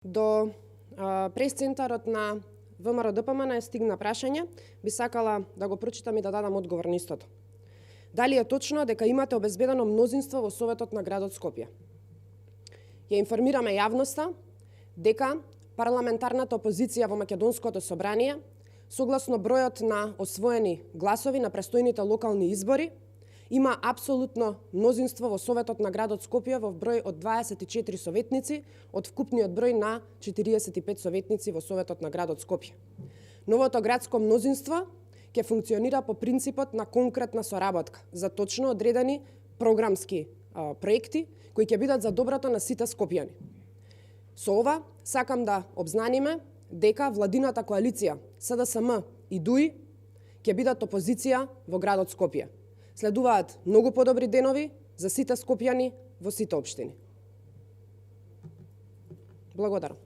До прес-центарот на ВМРО-ДПМН е стигна прашање, би сакала да го прочитам и да дадам одговор на истото. Дали е точно дека имате обезбедено мнозинство во Советот на градот Скопје? Ја информираме јавноста дека парламентарната опозиција во Македонското собрание, согласно бројот на освоени гласови на престојните локални избори, има апсолутно мнозинство во Советот на градот Скопје во број од 24 советници од вкупниот број на 45 советници во Советот на градот Скопје. Новото градско мнозинство ќе функционира по принципот на конкретна соработка за точно одредени програмски проекти кои ќе бидат за доброто на сите скопјани. Со ова сакам да обзнаниме дека владината коалиција СДСМ и ДУИ ќе бидат опозиција во градот Скопје. Следуваат многу подобри денови за сите скопјани во сите општини. Благодарам.